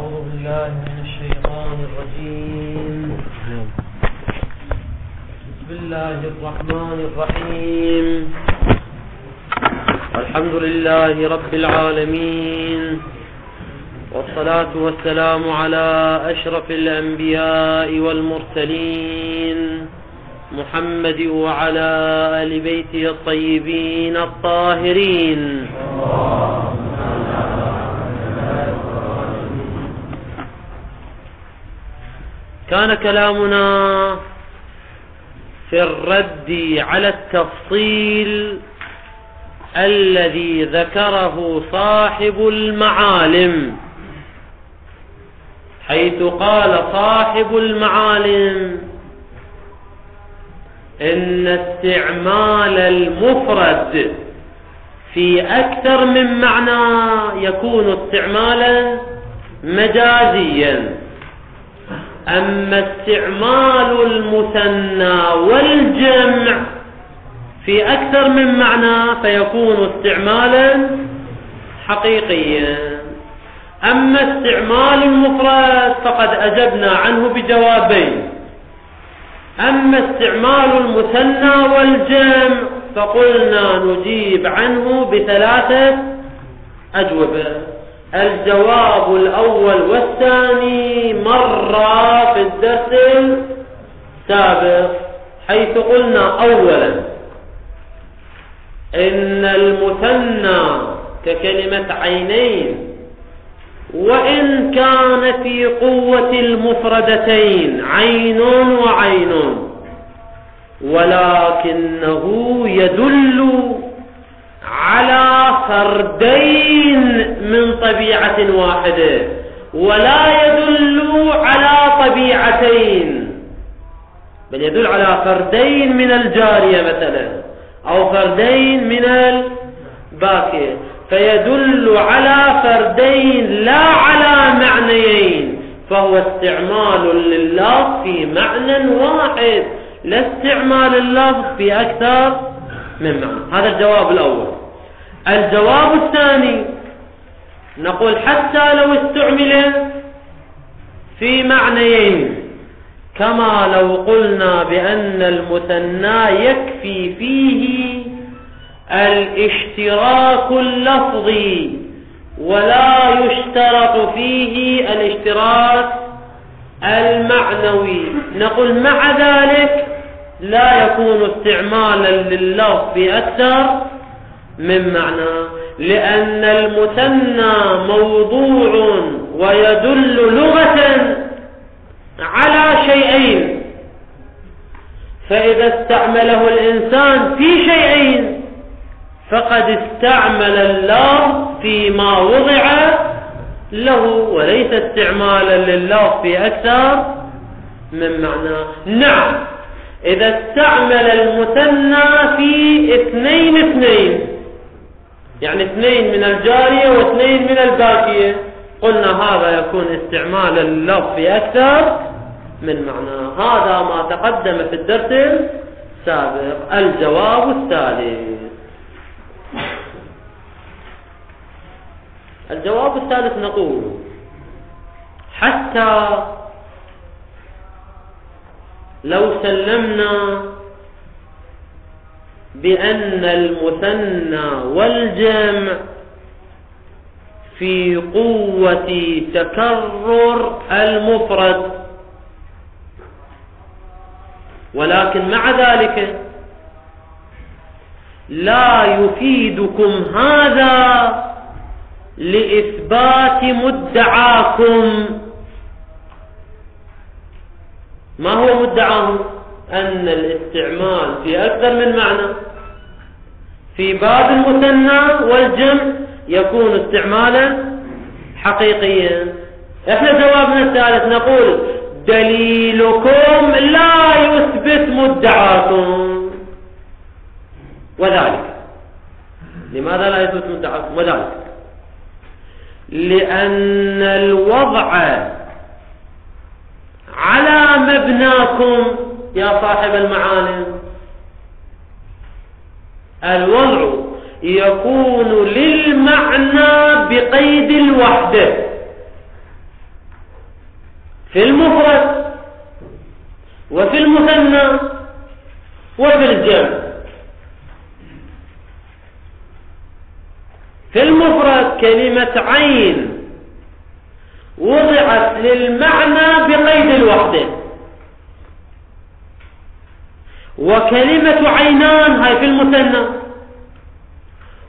أعوذ بالله من الشيطان الرجيم. بسم الله الرحمن الرحيم. الحمد لله رب العالمين، والصلاة والسلام على أشرف الأنبياء والمرسلين محمد وعلى آل بيته الطيبين الطاهرين. كان كلامنا في الرد على التفصيل الذي ذكره صاحب المعالم، حيث قال صاحب المعالم إن استعمال المفرد في أكثر من معنى يكون استعمالا مجازيا، أما استعمال المثنى والجمع في أكثر من معنى فيكون استعمالا حقيقيا. أما استعمال المفرد فقد أجبنا عنه بجوابين، أما استعمال المثنى والجمع فقلنا نجيب عنه بثلاثة أجوبة. الجواب الأول والثاني مر في الدرس السابق، حيث قلنا أولا إن المثنى ككلمة عينين وإن كان في قوة المفردتين عين وعين، ولكنه يدل على فردين من طبيعة واحدة ولا يدل على طبيعتين، بل يدل على فردين من الجارية مثلا أو فردين من الباكية، فيدل على فردين لا على معنيين، فهو استعمال لللفظ في معنى واحد لا استعمال اللفظ في أكثر من معنى. هذا الجواب الأول. الجواب الثاني نقول حتى لو استعمل في معنيين، كما لو قلنا بأن المثنى يكفي فيه الاشتراك اللفظي ولا يشترط فيه الاشتراك المعنوي، نقول مع ذلك لا يكون استعمالا لللفظ في أكثر من معنى، لأن المثنى موضوع ويدل لغة على شيئين، فإذا استعمله الإنسان في شيئين فقد استعمل اللفظ فيما وضع له وليس استعمالا لللفظ في أكثر من معنى. نعم، إذا استعمل المثنى في اثنين، يعني اثنين من الجارية واثنين من الباكية، قلنا هذا يكون استعمالا لللفظ في أكثر من معنى. هذا ما تقدم في الدرس السابق. الجواب الثالث. الجواب الثالث نقول حتى لو سلمنا بأن المثنى والجمع في قوة تكرر المفرد، ولكن مع ذلك لا يفيدكم هذا لإثبات مدعاكم. ما هو مدعاهم؟ أن الاستعمال في أكثر من معنى في باب المثنى والجمع يكون استعمالا حقيقيا. احنا جوابنا الثالث نقول دليلكم لا يثبت مدعاكم، وذلك لماذا لا يثبت مدعاكم؟ وذلك لأن الوضع على مبناكم يا صاحب المعالم، الوضع يكون للمعنى بقيد الوحدة، في المفرد وفي المثنى وفي الجمع. في المفرد كلمة عين وضعت للمعنى بقيد الوحدة، وكلمة عينان هاي في المثنى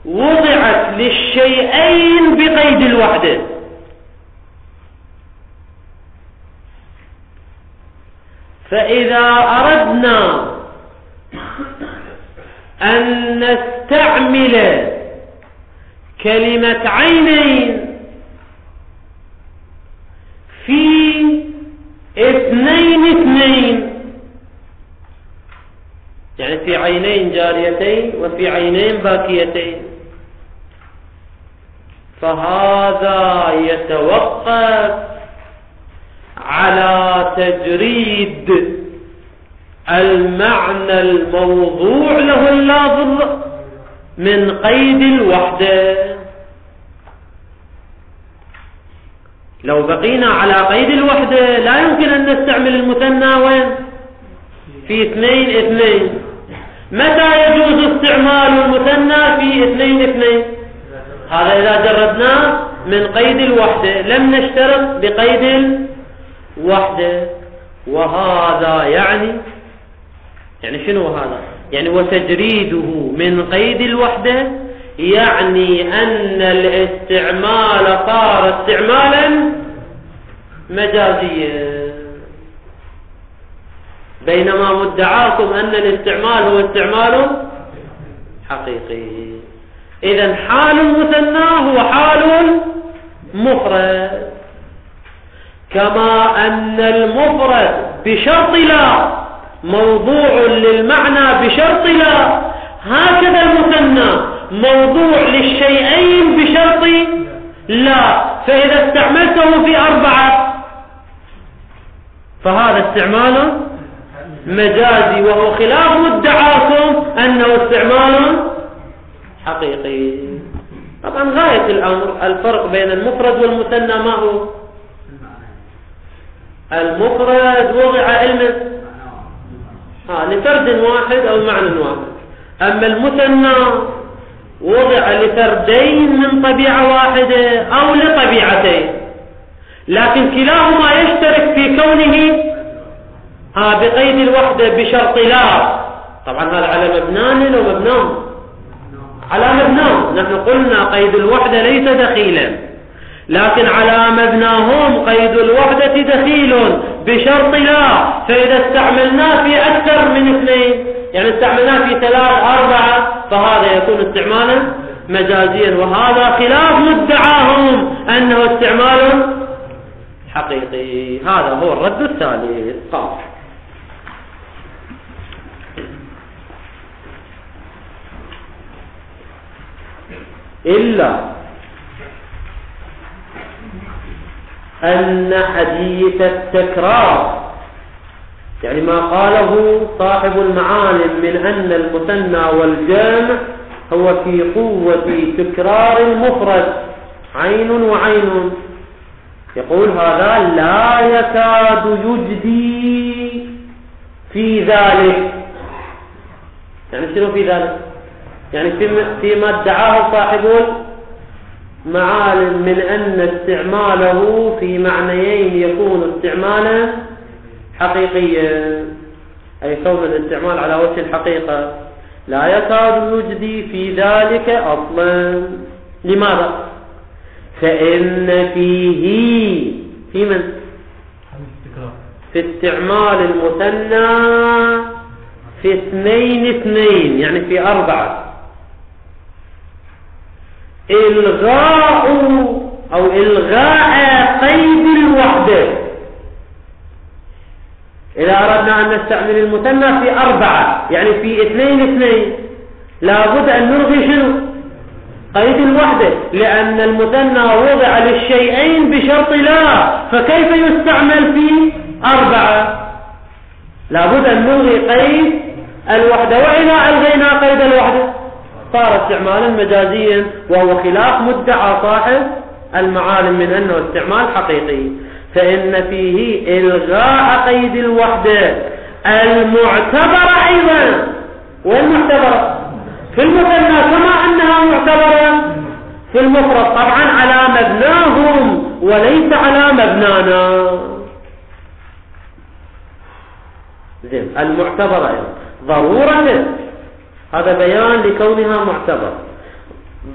وضعت للشيئين بقيد الوحدة. فإذا أردنا أن نستعمل كلمة عينين في اثنين، يعني في عينين جاريتين وفي عينين باكيتين، فهذا يتوقف على تجريد المعنى الموضوع له اللافظ من قيد الوحدة. لو بقينا على قيد الوحدة لا يمكن أن نستعمل المثنى وين؟ في اثنين. متى يجوز استعمال المثنى في اثنين؟ هذا إذا جردناه من قيد الوحدة، لم نشترط بقيد الوحدة. وهذا يعني شنو هذا؟ يعني وتجريده من قيد الوحدة يعني أن الاستعمال صار استعمالا مجازيا، بينما مدعاكم أن الاستعمال هو استعمال حقيقي. إذن حال المثنى هو حال مفرد، كما أن المفرد بشرط لا موضوع للمعنى بشرط لا، هكذا المثنى موضوع للشيئين بشرط لا. فإذا استعملته في 4 فهذا استعمال مجازي، وهو خلاف مدعاكم أنه استعمال حقيقي. طبعا غاية الأمر الفرق بين المفرد والمثنى ما هو؟ المفرد وضع علم لفرد واحد أو معنى واحد، أما المثنى وضع لفردين من طبيعة واحدة أو لطبيعتين، لكن كلاهما يشترك في كونه بقيد الوحدة بشرط لا. طبعا هذا على مبنان لو مبنان على مبناه، نحن قلنا قيد الوحدة ليس دخيلا، لكن على مبناهم قيد الوحدة دخيل بشرط لا. فإذا استعملناه في أكثر من 2، يعني استعملناه في 3 4، فهذا يكون استعمالا مجازيا، وهذا خلاف مدعاهم أنه استعمال حقيقي. هذا هو الرد الثالث. إلا أن حديث التكرار، يعني ما قاله صاحب المعالم من أن المثنى والجمع هو في قوة تكرار المفرد عين وعين، يقول هذا لا يكاد يجدي في ذلك. يعني شنو في ذلك؟ يعني فيما ادعاه صاحب المعالم من أن استعماله في معنيين يكون استعمالا حقيقيا، أي كون الاستعمال على وجه الحقيقة، لا يكاد يجدي في ذلك أصلا. لماذا؟ فإن فيه في من؟ في استعمال المثنى في 2 يعني في 4 إلغاء أو إلغاء قيد الوحدة. إذا أردنا أن نستعمل المثنى في 4 يعني في 2 لابد أن نلغي شنو؟ قيد الوحدة، لأن المثنى وضع للشيئين بشرط لا، فكيف يستعمل في 4؟ لابد أن نلغي قيد الوحدة، وإذا ألغينا قيد الوحدة صار استعمالا مجازيا، وهو خلاف مدعى صاحب المعالم من أنه استعمال حقيقي. فإن فيه إلغاء قيد الوحدة المعتبرة أيضا. والمعتبرة في المثنى كما أنها معتبرة في المفرد، طبعا على مبناهم وليس على مبنانا. زين، المعتبرة أيضا ضرورة، هذا بيان لكونها معتبرة،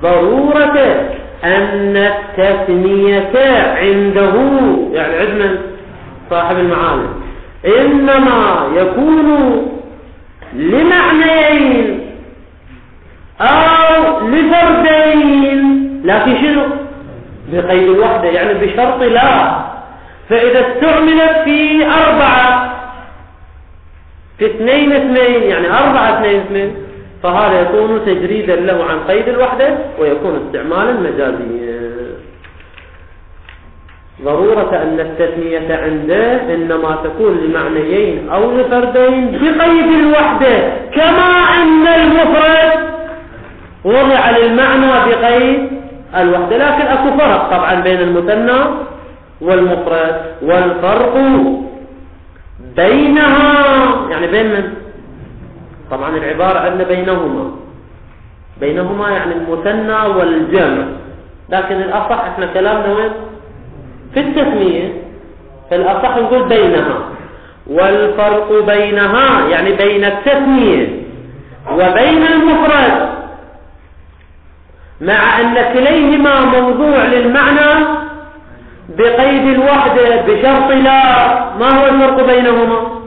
ضرورة أن التثنية عنده، يعني عندنا صاحب المعالم، إنما يكون لمعنيين أو لفردين، لكن شنو؟ بقيد الوحدة، يعني بشرط لا. فإذا استعملت في 4 في 2 يعني 4 2 فهذا يكون تجريدا له عن قيد الوحدة ويكون استعمالا مجازيا. ضرورة أن التثنية عنده إنما تكون لمعنيين أو لفردين بقيد الوحدة، كما أن المفرد وضع للمعنى بقيد الوحدة. لكن أكو فرق طبعا بين المثنى والمفرد، والفرق بينها يعني بين من؟ طبعا العبارة عندنا بينهما يعني المثنى والجمع، لكن الأصح احنا كلامنا وين؟ في التثنية، فالأصح نقول بينها. والفرق بينها يعني بين التثنية وبين المفرد، مع أن كليهما موضوع للمعنى بقيد الوحدة بشرط لا. ما هو الفرق بينهما؟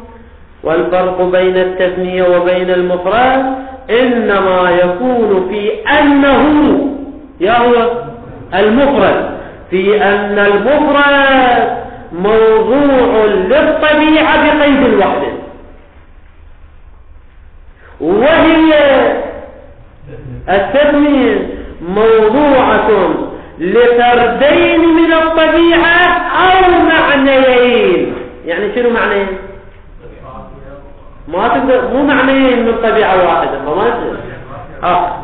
والفرق بين التثنية وبين المفرد إنما يكون في أنه هو المفرد، في أن المفرد موضوع للطبيعة بقيد الوحدة، وهي التثنية موضوعة لفردين من الطبيعة أو معنيين. يعني شنو معنيين؟ ما تقدر، مو معنيين من طبيعة واحدة، فما تقدر.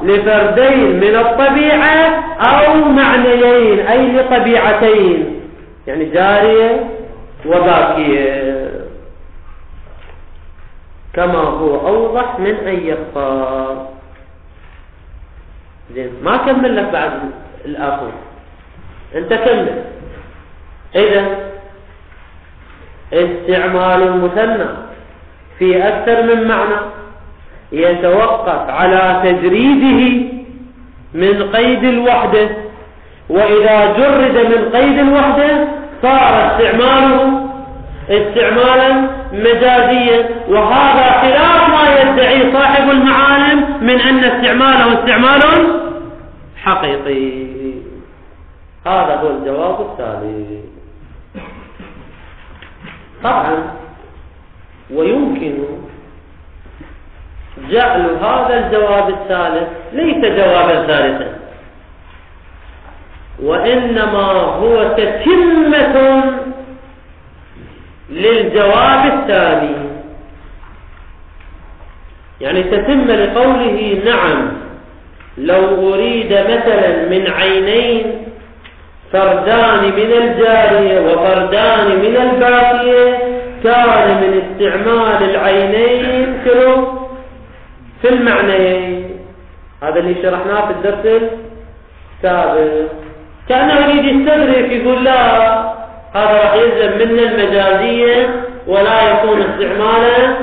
لفردين من الطبيعة أو معنيين، أي لطبيعتين، يعني جارية وباكية، كما هو أوضح من أن يخفى. زين، ما كمل لك بعد الآخر، أنت كمل. إذا استعمال المثنى في أكثر من معنى يتوقف على تجريده من قيد الوحدة، وإذا جرد من قيد الوحدة صار استعمالا مجازيا، وهذا خلاف ما يدعي صاحب المعالم من أن استعماله استعمال حقيقي. هذا هو الجواب التالي. طبعا ويمكن جعل هذا الجواب الثالث ليس جوابا ثالثا، وإنما هو تتمة للجواب الثاني، يعني تتم لقوله نعم لو أريد مثلا من عينين فردان من الجارية وفردان من الباقية كان من استعمال العينين في المعنيين. هذا اللي شرحناه في الدرس السابق. كأنه يريد يستدرك، يقول لا، هذا راح يلزم من المجازية ولا يكون استعمالا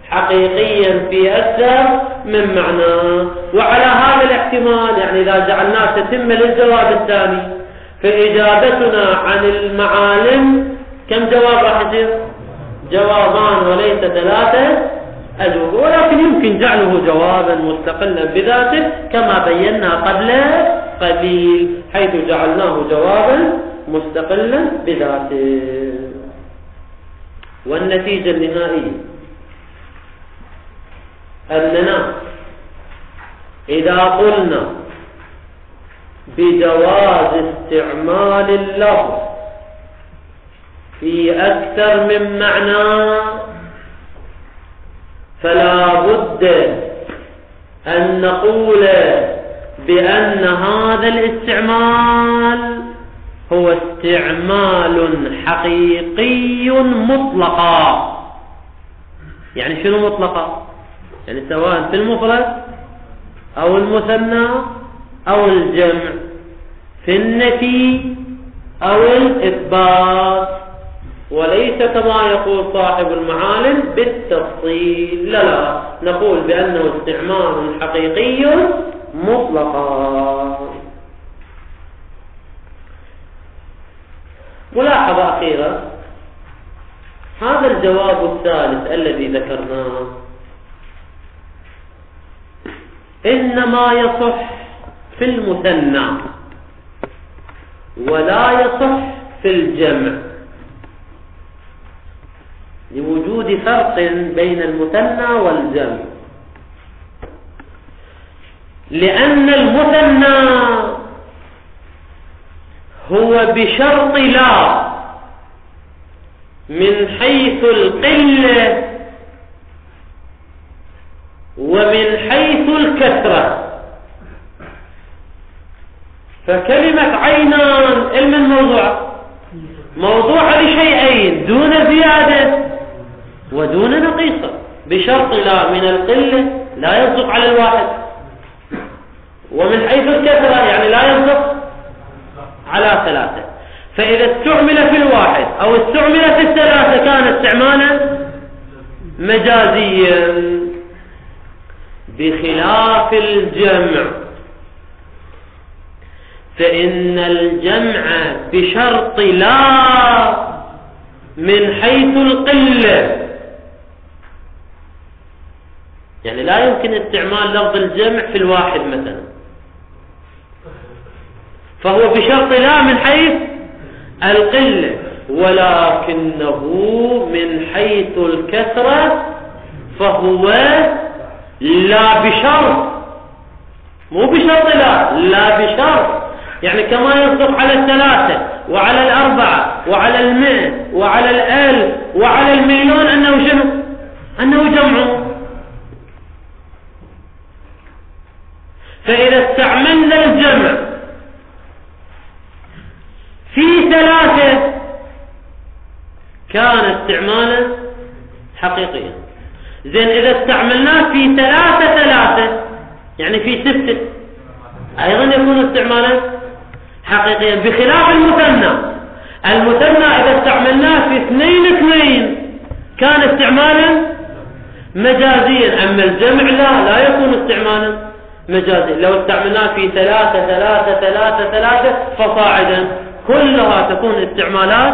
حقيقيا في أكثر من معنى. وعلى هذا الاحتمال يعني إذا جعلناه تتم للجواب الثاني، فإجابتنا عن المعالم كم جواب راح يصير؟ جوابان وليس 3 أجوبة، ولكن يمكن جعله جوابا مستقلا بذاته كما بينا قبل قليل، حيث جعلناه جوابا مستقلا بذاته. والنتيجة النهائية أننا إذا قلنا بجواز استعمال اللفظ في أكثر من معنى، فلا بد أن نقول بأن هذا الاستعمال هو استعمال حقيقي مطلقا. يعني شنو مطلقا؟ يعني سواء في المفرد أو المثنى أو الجمع، في النفي أو الإثبات، وليس كما يقول صاحب المعالم بالتفصيل. لا، نقول بأنه استعمال حقيقي مطلقا. ملاحظة أخيرة، هذا الجواب الثالث الذي ذكرناه إنما يصح في المثنى ولا يصح في الجمع، لوجود فرق بين المثنى والجمع. لأن المثنى هو بشرط لا من حيث القلة ومن حيث الكثرة. فكلمة عينان علم موضوع لشيئين دون زيادة ودون نقيصة، بشرط لا من القلة لا يصدق على الواحد، ومن حيث الكثرة يعني لا يصدق على ثلاثة. فإذا استعمل في الواحد أو استعمل في الثلاثة كان استعمالا مجازيا، بخلاف الجمع فإن الجمع بشرط لا من حيث القلة، يعني لا يمكن استعمال لفظ الجمع في الواحد مثلا، فهو بشرط لا من حيث القلة، ولكنه من حيث الكثرة فهو لا بشرط، مو بشرط لا بشرط. يعني كما يصدق على الثلاثة وعلى الأربعة وعلى 100 وعلى 1000 وعلى 1,000,000 أنه شنو؟ أنه جمع. فإذا استعملنا الجمع في ثلاثة كان استعمالا حقيقيا. زين إذا استعملناه في ثلاثة يعني في 6 أيضا يكون استعمالا حقيقيا، بخلاف المثنى إذا استعملناه في 2 كان استعمالا مجازيا. أما الجمع لا يكون استعمالا مجازيا. لو استعملناه في 3 فصاعدا كلها تكون استعمالات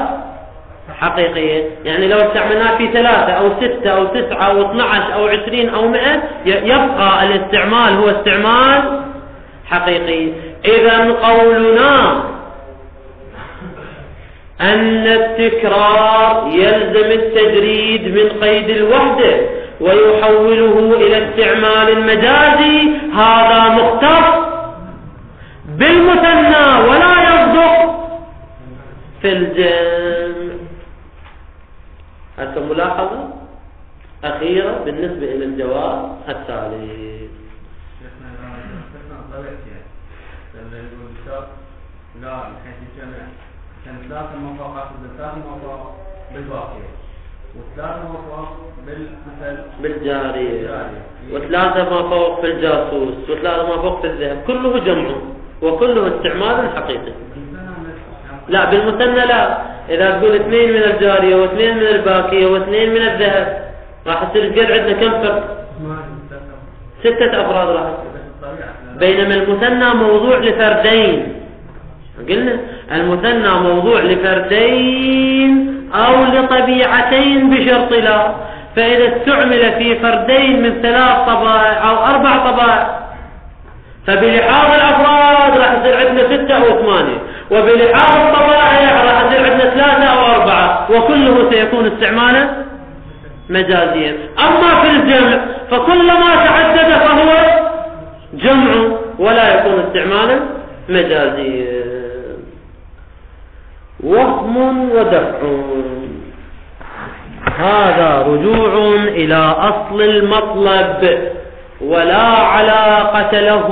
حقيقية. يعني لو استعملناه في 3 أو 6 أو 9 أو 12 أو 20 أو 100 يبقى الاستعمال هو استعمال حقيقي. إذا قولنا أن التكرار يلزم التجريد من قيد الوحدة ويحوله إلى استعمال مجازي، هذا مختص بالمثنى ولا يصدق في الجمع. هذه ملاحظة أخيرة بالنسبة إلى الجواب التالي. لا من حيث الجمع كان 3 موافقات بالواقع، و3 موافقات بالجارية، و3 ما فوق في الجاسوس، و3 ما فوق في الذهب، كله جمع وكله استعمال حقيقي. لا بالمثنى لا، إذا تقول 2 من الجارية و2 من الباكية و2 من الذهب راح تصير قد عندنا كم فرق؟ 6 أفراد راح تصير. بينما المثنى موضوع لفردين، قلنا المثنى موضوع لفردين أو لطبيعتين بشرط لا. فإذا استعمل في فردين من 3 طبائع أو 4 طبائع فبلحاظ الأفراد راح يصير عندنا 6 أو 8، وبلحاظ الطبائع راح يصير عندنا 3 أو 4، وكله سيكون استعمالا مجازيا. أما في الجمع فكلما تعدد فهو جمع ولا يكون استعمالا مجازيا. وهم ودفع، هذا رجوع إلى أصل المطلب ولا علاقة له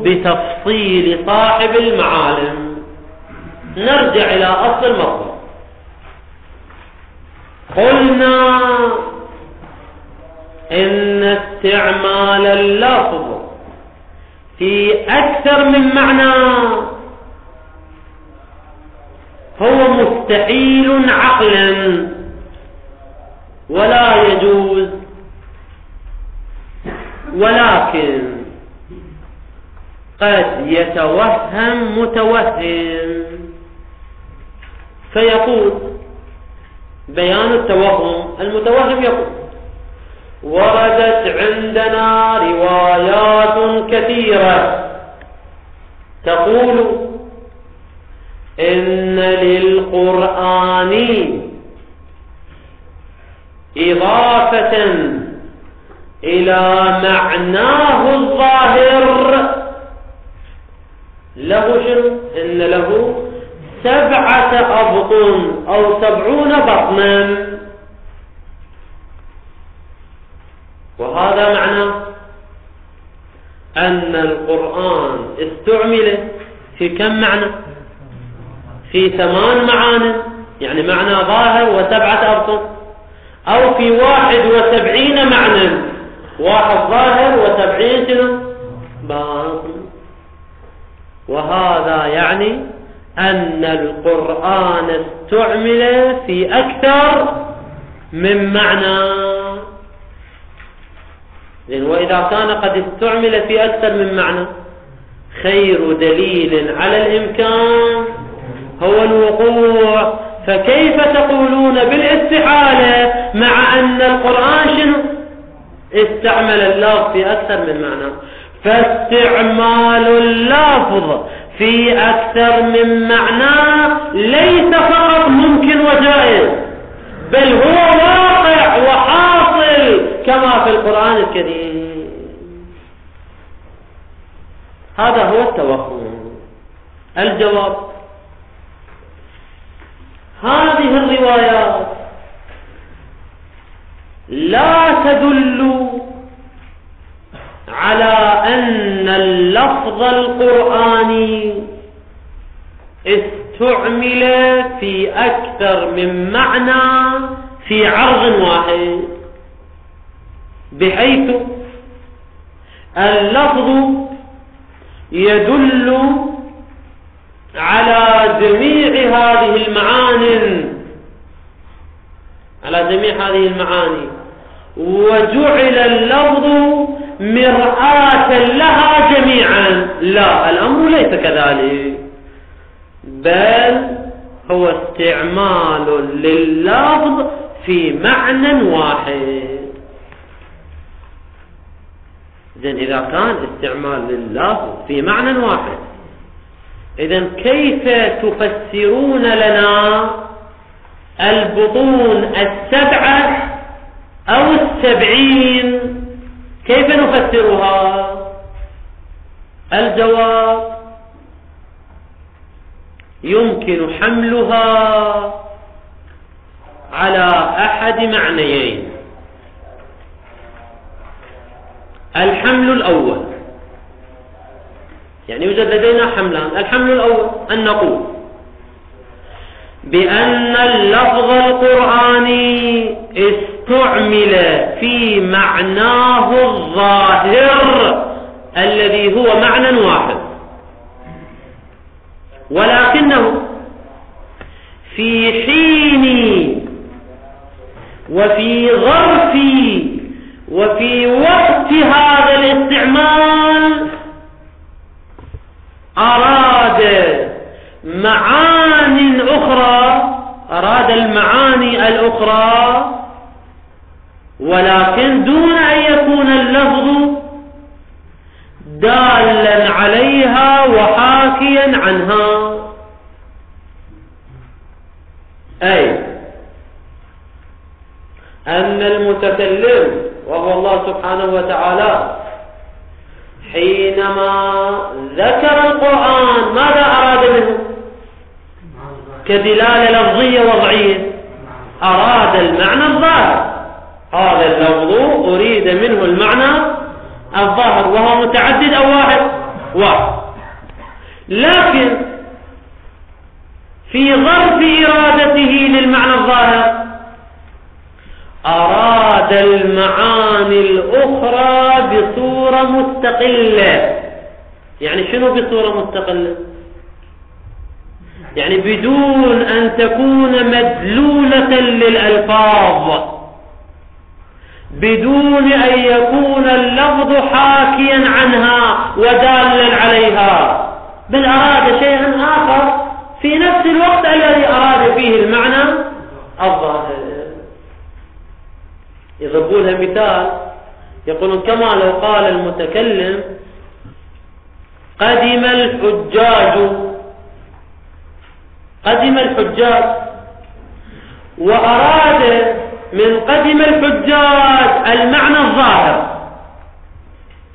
بتفصيل صاحب المعالم. نرجع إلى أصل المطلب. قلنا إن استعمال اللفظ في أكثر من معنى هو مستحيل عقلا ولا يجوز، ولكن قد يتوهم متوهم فيقول بيان التوهم. المتوهم يقول: وردت عندنا روايات كثيرة تقول إن للقرآن إضافة إلى معناه الظاهر له شنو؟ إن له 7 أبطن أو 70 بطنا، وهذا معنى أن القرآن استعمل في كم معنى؟ في 8 معاني، يعني معنى ظاهر و7 أبطن، أو في 71 معنى، 1 ظاهر و70 شنو؟ باطن. وهذا يعني أن القرآن استعمل في أكثر من معنى. وإذا كان قد استعمل في أكثر من معنى، خير دليل على الإمكان هو الوقوع. فكيف تقولون بالاستحالة مع أن القرآن شنو؟ استعمل اللفظ في أكثر من معنى. فاستعمال اللفظ في أكثر من معنى ليس فقط ممكن وجائز، بل هو واقع وحاصل كما في القرآن الكريم. هذا هو التوهم. الجواب: هذه الروايات لا تدل على أن اللفظ القرآني استعمل في أكثر من معنى في عرض واحد، بحيث اللفظ يدل على جميع هذه المعاني، وجعل اللفظ مرآة لها جميعا. لا، الأمر ليس كذلك، بل هو استعمال لللفظ في معنى واحد. إذا كان استعمال لللفظ في معنى واحد، إذن كيف تفسرون لنا البطون 7 أو 70؟ كيف نفسرها؟ الجواب: يمكن حملها على أحد معنيين. الحمل الأول، يعني يوجد لدينا حملان. الحمل الأول أن نقول بأن اللفظ القرآني استعمل في معناه الظاهر الذي هو معنى واحد، ولكنه في حين وفي ظرف وفي وقت هذا الاستعمال أراد معاني أخرى، أراد المعاني الأخرى، ولكن دون أن يكون اللفظ دالا عليها وحاكيا عنها. أي أن المتكلم وهو الله سبحانه وتعالى حينما ذكر القرآن ماذا أراد منه؟ كدلالة لفظية وضعية، أراد المعنى الظاهر. هذا اللفظ أريد منه المعنى الظاهر، وهو متعدد أو واحد؟ واحد. لكن في ظرف إرادته للمعنى الظاهر أراد المعاني الأخرى بصورة مستقلة. يعني شنو بصورة مستقلة؟ يعني بدون أن تكون مدلولة للألفاظ، بدون أن يكون اللفظ حاكيا عنها ودالا عليها، بل أراد شيئا آخر في نفس الوقت الذي أراد فيه المعنى الظاهر. يضربون لها مثال، يقولون كما لو قال المتكلم قدم الحجاج، وأراد من قدم الحجاج المعنى الظاهر،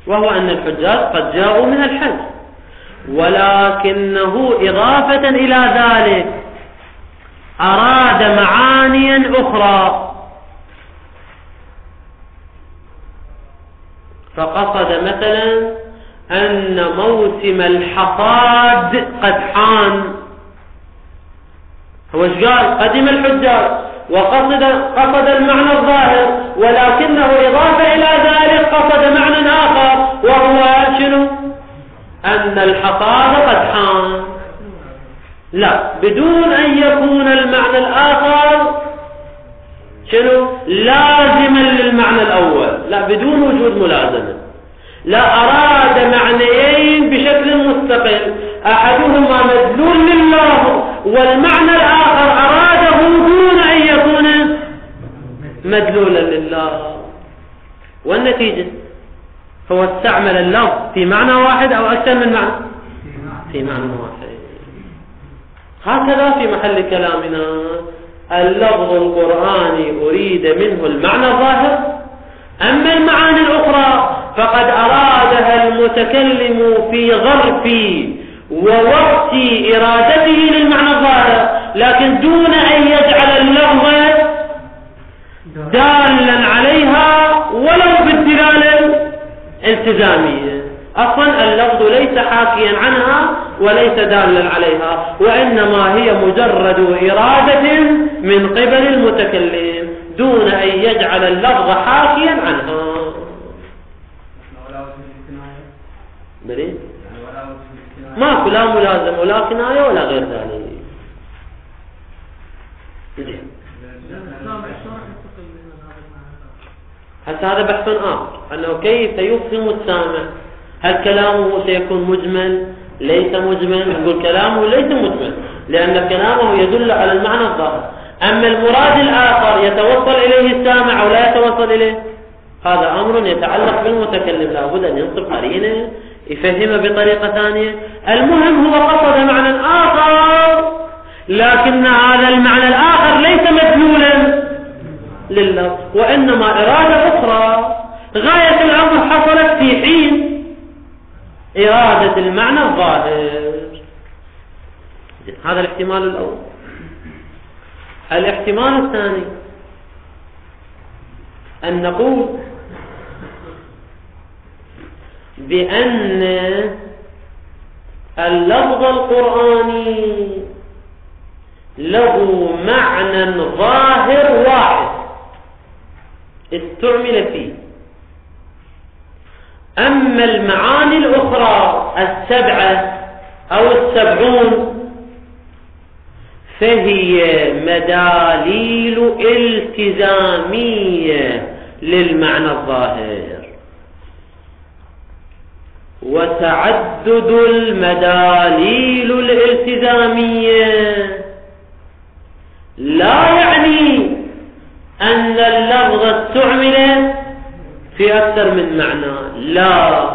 وهو أن الحجاج قد جاءوا من الحج، ولكنه إضافة إلى ذلك أراد معانيا أخرى، فقصد مثلا أن موسم الحصاد قد حان. هو ايش قال؟ قدم الحجاج وقصد المعنى الظاهر، ولكنه إضافة إلى ذلك قصد معنى آخر، وهو شنو؟ أن الحصاد قد حان. لا، بدون أن يكون المعنى الآخر شنو؟ لازما للمعنى الأول، لا، بدون وجود ملازمة. لا، أراد معنيين بشكل مستقل، أحدهما مدلول لله، والمعنى الآخر أراده دون أن يكون مدلولا لله. والنتيجة هو استعمل اللفظ في معنى واحد أو أكثر من معنى، في معنى واحد. هكذا في محل كلامنا اللفظ القرآني أريد منه المعنى الظاهر، أما المعاني الأخرى فقد أرادها المتكلم في ظرف ووقت إرادته للمعنى الظاهر، لكن دون أن يجعل اللفظ دالا عليها ولو بالدلالة الالتزامية. أصلا اللفظ ليس حاكيا عنها وليس دالا عليها، وإنما هي مجرد إرادة من قبل المتكلم دون أن يجعل اللفظ حاكيا عنها. ما لا ملازم ولا كناية ولا غير ذلك. حتى هذا بحث آخر، أنه كيف يفهم السامع، هل كلامه سيكون مجمل ليس مجمل؟ نقول كلامه ليس مجمل لأن كلامه يدل على المعنى الظاهر، أما المراد الآخر يتوصل إليه السامع أو لا يتوصل إليه، هذا أمر يتعلق بالمتكلم، لابد أن ينصب قرينه يفهمه بطريقة ثانية. المهم هو قصد معنى آخر، لكن هذا المعنى الآخر ليس مدلولا لله، وإنما إرادة أخرى. غاية الأمر حصلت في حين إرادة المعنى الظاهر. هذا الاحتمال الأول. الاحتمال الثاني أن نقول بأن اللفظ القرآني له معنى ظاهر واحد استعمل فيه، أما المعاني الأخرى 7 أو 70 فهي مداليل التزامية للمعنى الظاهر. وتعدد المداليل الالتزامية لا يعني أن اللفظ استعمل في أكثر من معنى، لا،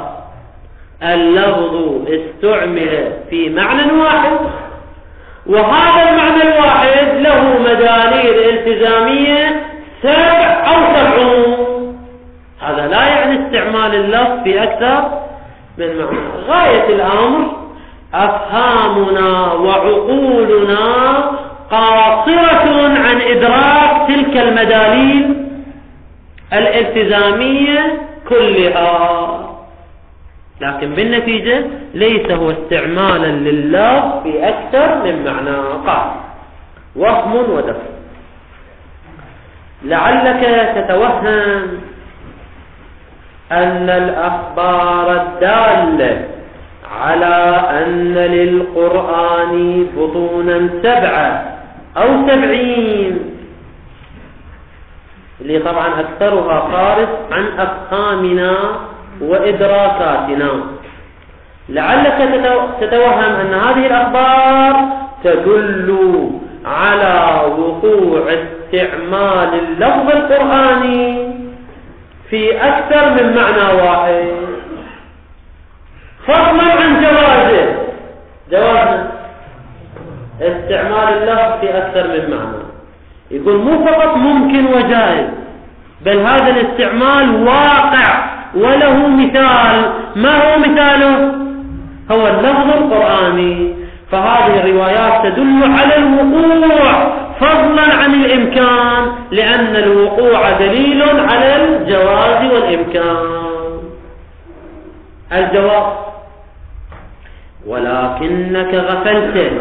اللفظ استعمل في معنى واحد، وهذا المعنى الواحد له مداليل التزامية 7 أو 70. هذا لا يعني استعمال اللفظ في أكثر من معنى. غاية الأمر أفهامنا وعقولنا قاصرة عن إدراك تلك المداليل الالتزامية كلها، لكن بالنتيجة ليس هو استعمالا لله في أكثر من معنى. قال وهم ودفع. لعلك تتوهم أن الأخبار الدالة على أن للقرآن بطونا 7 أو 70 اللي طبعا أكثرها خارج عن أفهامنا وإدراكاتنا، لعلك تتوهم أن هذه الأخبار تدل على وقوع استعمال اللفظ القرآني في أكثر من معنى واحد، فضلا عن جواز استعمال اللفظ في أكثر من معنى. يقول مو فقط ممكن وجائز، بل هذا الاستعمال واقع وله مثال. ما هو مثاله؟ هو اللفظ القرآني. فهذه الروايات تدل على الوقوع فضلا عن الإمكان، لأن الوقوع دليل على الجواز والإمكان. الجواب: ولكنك غفلت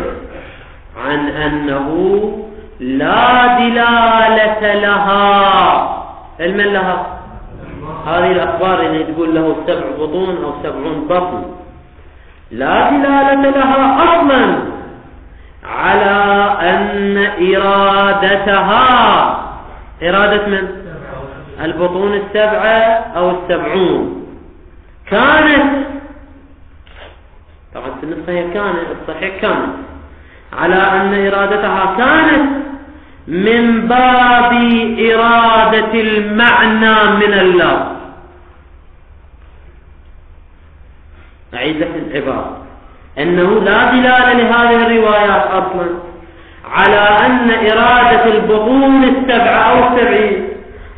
عن أنه لا دلالة لها. علما لها هذه الأخبار اللي تقول له 7 بطون أو 70 بطن، لا دلالة لها أصلا على أن إرادتها، إرادة من؟ البطون 7 أو 70 كانت، طبعا في النسخة هي كانت، الصحيح كانت، على أن إرادتها كانت من باب إرادة المعنى من الله. أعيد لك العبارة: أنه لا دلالة لهذه الروايات أصلا على أن إرادة البطون 7 أو 70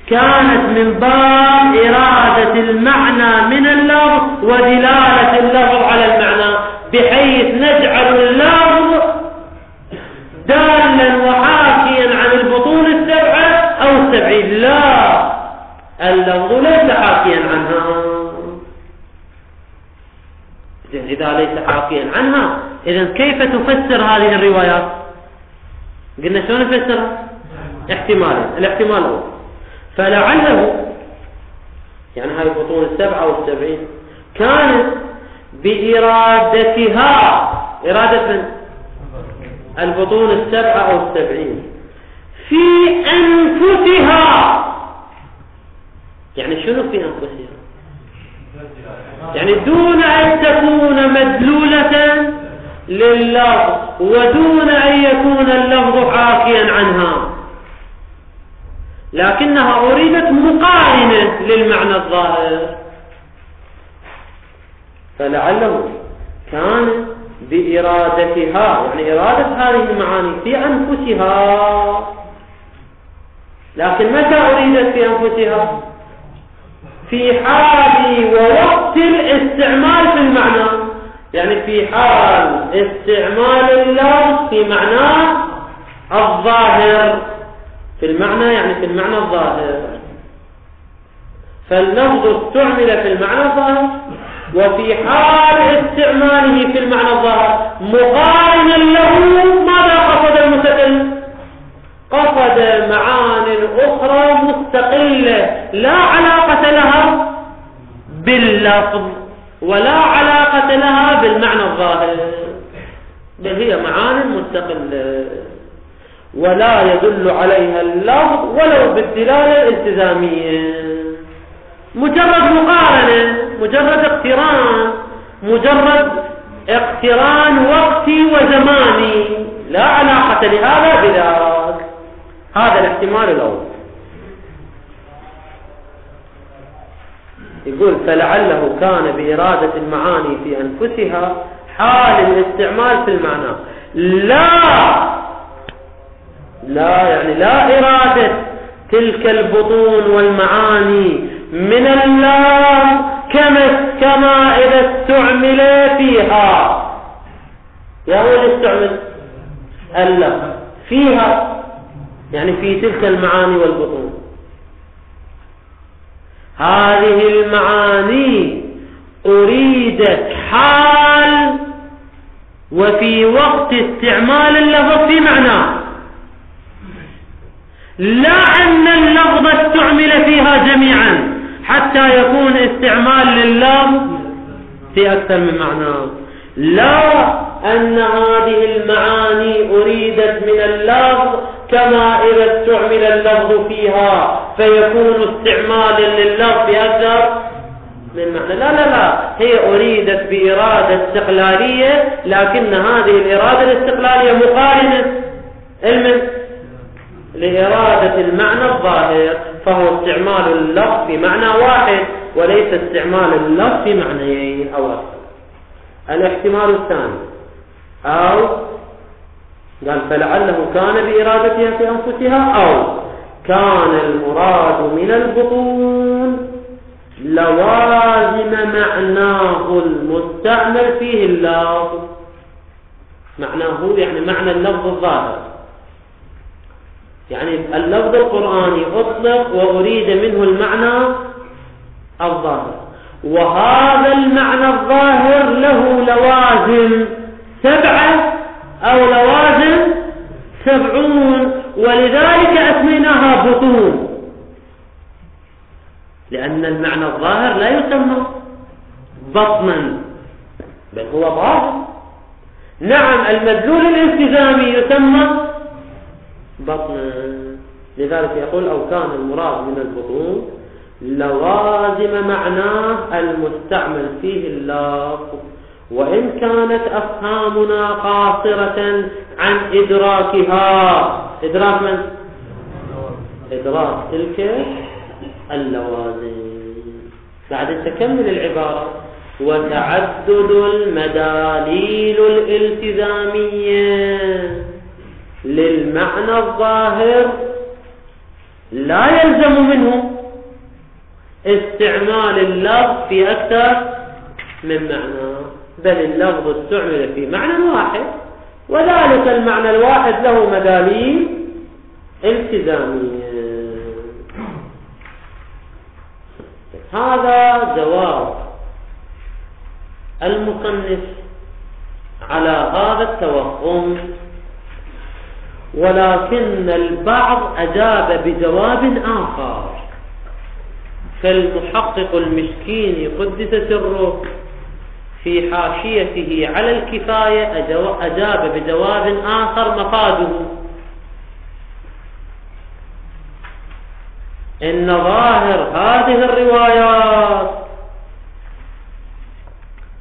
كانت من باب إرادة المعنى من اللفظ ودلالة اللفظ على المعنى، بحيث نجعل اللفظ دالا وحاكيا عن البطون 7 أو 70. لا، اللفظ ليس حاكيا عنها. إذا ليس حاكيا عنها، إذن كيف تفسر هذه الروايات؟ قلنا شلون نفسرها؟ احتمالين. الاحتمال الأول: فلعله يعني هذه البطون 7 أو 70 كانت بإرادتها، إرادة من؟ البطون 7 أو 70 في أنفسها. يعني شنو في أنفسها؟ يعني دون أن تكون مدلولة لللفظ ودون أن يكون اللفظ حاكيا عنها، لكنها أريدت مقارنة للمعنى الظاهر. فلعله كان بإرادتها، يعني إرادة هذه المعاني في أنفسها. لكن متى أريدت في أنفسها؟ في حال ووقت الاستعمال في المعنى، يعني في حال استعمال اللفظ في معناه الظاهر، في المعنى يعني في المعنى الظاهر. فاللفظ استعمل في المعنى الظاهر، وفي حال استعماله في المعنى الظاهر مقارنا له ماذا قصد المتكلم؟ قصد معان أخرى مستقلة لا علاقة لها باللفظ ولا علاقة لها بالمعنى الظاهر، بل هي معان مستقلة ولا يدل عليها اللفظ ولو بالدلالة الالتزامية. مجرد مقارنة، مجرد اقتران، مجرد اقتران وقتي وزماني، لا علاقة لهذا بذاك. هذا الاحتمال الأول. يقول: فلعله كان بإرادة المعاني في أنفسها حال الاستعمال في المعنى، لا يعني لا إرادة تلك البطون والمعاني من الله كما إذا استعمل فيها. يا أول استعمل اللفظ فيها، يعني في تلك المعاني والبطون. هذه المعاني أريدت حال وفي وقت استعمال اللفظ في معناه، لا أن اللفظ استعمل فيها جميعا حتى يكون استعمال لللفظ في أكثر من معنى، لا أن هذه المعاني أريدت من اللفظ كما إذا استعمل اللفظ فيها فيكون استعمالا لللفظ في أكثر من معنى. لا لا لا، هي أريدت بإرادة استقلالية، لكن هذه الإرادة الاستقلالية مقارنة لإرادة المعنى الظاهر، فهو استعمال اللفظ في معنى واحد وليس استعمال اللفظ في معنيين أو أكثر. الاحتمال الثاني، أو قال فلعله كان بإرادتها في أنفسها، أو كان المراد من البطون لوازم معناه المستعمل فيه اللفظ. معناه يعني معنى اللفظ الظاهر، يعني اللفظ القرآني أطلق وأريد منه المعنى الظاهر، وهذا المعنى الظاهر له لوازم 7 أو لوازم 70، ولذلك أسميناها بطون، لأن المعنى الظاهر لا يسمى بطنا بل هو ظاهر. نعم المدلول الالتزامي يسمى بطنا، لذلك يقول أو كان المراد من البطون لوازم معناه المستعمل فيه اللفظ، وإن كانت أفهامنا قاصرة عن إدراكها. إدراك من؟ إدراك تلك اللوازم. بعد تكمل العبارة وتعدد المداليل الالتزامية للمعنى الظاهر لا يلزم منه استعمال اللفظ في أكثر من معنى، بل اللفظ استعمل في معنى واحد، وذلك المعنى الواحد له مداليل التزامية. هذا جواب المصنف على هذا التوهم، ولكن البعض أجاب بجواب آخر، فالمحقق المسكين قدس سره في حاشيته على الكفاية أجاب بجواب آخر مفاده إن ظاهر هذه الروايات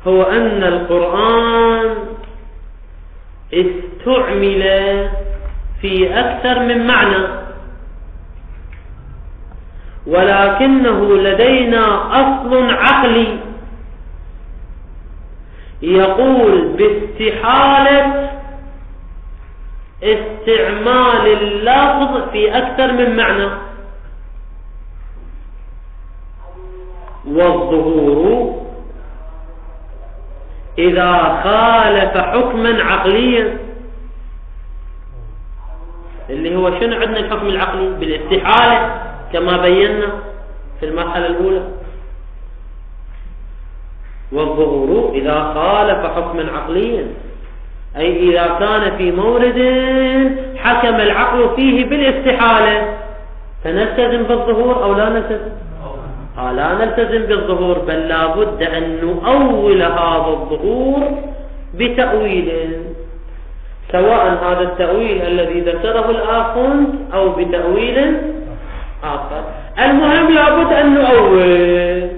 هو أن القرآن استعمل في أكثر من معنى، ولكنه لدينا أصل عقلي يقول باستحالة استعمال اللفظ في أكثر من معنى، والظهور إذا خالف حكما عقليا، اللي هو شنو عندنا الحكم العقلي بالاستحالة كما بينا في المرحلة الأولى، والظهور إذا خالف حكما عقليا، أي إذا كان في مورد حكم العقل فيه بالاستحالة فنلتزم بالظهور أو لا نلتزم؟ لا نلتزم بالظهور، بل لا بد أن نؤول هذا الظهور بتأويل، سواء هذا التأويل الذي ذكره الآخوند أو بتأويل آخر. المهم لا بد أن نؤول،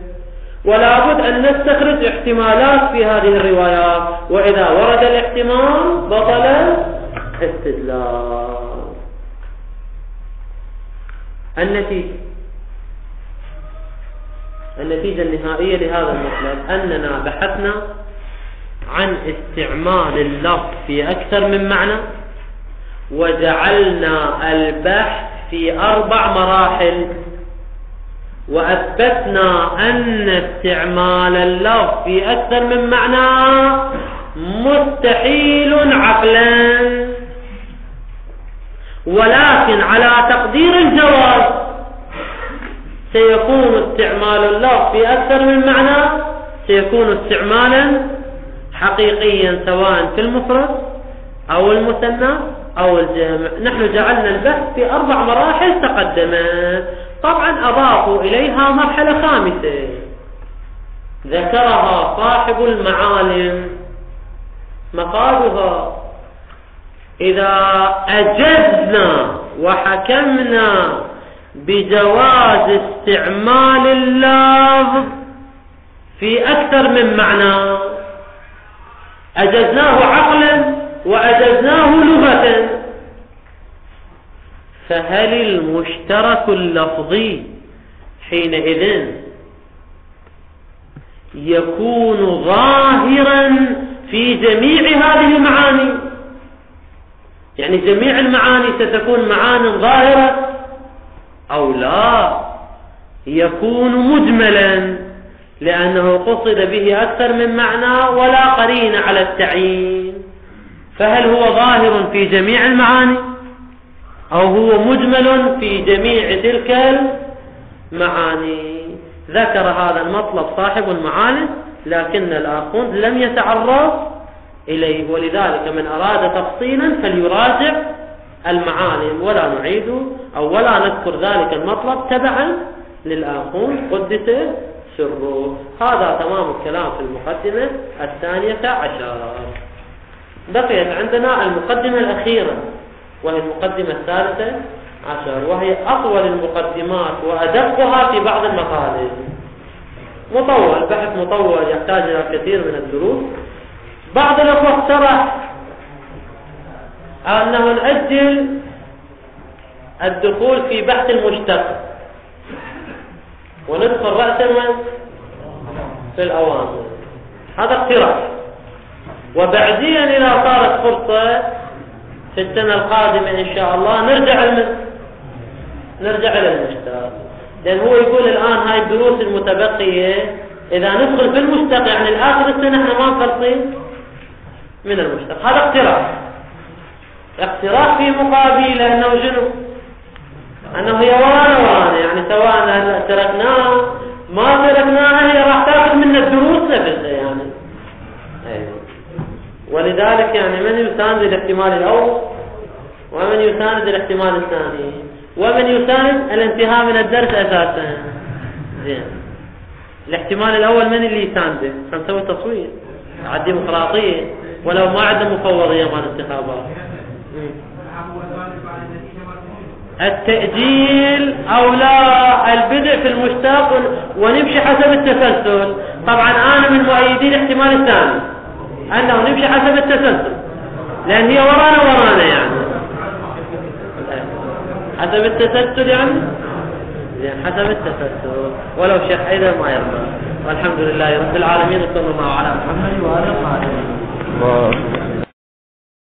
ولا بد أن نستخرج احتمالات في هذه الروايات، وإذا ورد الاحتمال بطل استدلال. النتيجة النهائية لهذا المطلب أننا بحثنا عن استعمال اللفظ في أكثر من معنى، وجعلنا البحث في 4 مراحل، وأثبتنا أن استعمال اللفظ في أكثر من معنى مستحيل عقلا، ولكن على تقدير الجواز سيكون استعمال اللفظ في أكثر من معنى سيكون استعمالا حقيقيا سواء في المفرد أو المثنى أو الجمع. نحن جعلنا البحث في 4 مراحل تقدمت، طبعا أضافوا إليها مرحلة خامسة ذكرها صاحب المعالم مقالها: إذا أجزنا وحكمنا بجواز استعمال اللفظ في أكثر من معنى، أجزناه عقلا وأجزناه لغة، فهل المشترك اللفظي حينئذ يكون ظاهرا في جميع هذه المعاني؟ يعني جميع المعاني ستكون معاني ظاهرة، أو لا يكون مجملا لأنه قصد به أكثر من معنى ولا قرين على التعيين؟ فهل هو ظاهر في جميع المعاني أو هو مجمل في جميع تلك المعاني؟ ذكر هذا المطلب صاحب المعالم، لكن الآخوند لم يتعرض إليه، ولذلك من أراد تفصيلا فليراجع المعالم، ولا نعيد أو ولا نذكر ذلك المطلب تبعا للآخوند قدس سره. هذا تمام الكلام في المقدمة 12. بقيت عندنا المقدمة الأخيرة وهي المقدمة 13، وهي أطول المقدمات وأدقها في بعض المقالب. مطول، بحث مطول يحتاج إلى كثير من الدروس. بعض الأخوة اقترح أنه نأجل الدخول في بحث المشتق وندخل رأسا في الأوامر، هذا اقتراح. وبعدين إذا صارت فرصة في السنة القادمة إن شاء الله نرجع إلى المشتق، لأن هو يقول الآن هاي الدروس المتبقية إذا ندخل في المشتق يعني الآخر السنة احنا ما مخلصين من المشتق. هذا اقتراح في مقابل أنه شنو؟ أنه هي ورانا يعني سواء تركناها ما تركناها هي راح تأخذ منا الدروس نفسها يعني. ولذلك يعني من يساند الاحتمال الأول ومن يساند الاحتمال الثاني ومن يساند الانتهاء من الدرس أساسا. زين، الاحتمال الأول من اللي يسانده؟ نسوي تصوير على الديمقراطية ولو ما عندنا مفوضية مال انتخابات. التأجيل أو لا البدء في المشتق ونمشي حسب التسلسل. طبعا أنا من مؤيدين الاحتمال الثاني أنه نمشي حسب التسلسل، لأن هي ورانا يعني حسب التسلسل يعني حسب التسلسل، ولو شيخ حيدر ما يرضى. والحمد لله رب العالمين، صلى الله على محمد وآله وصحبه.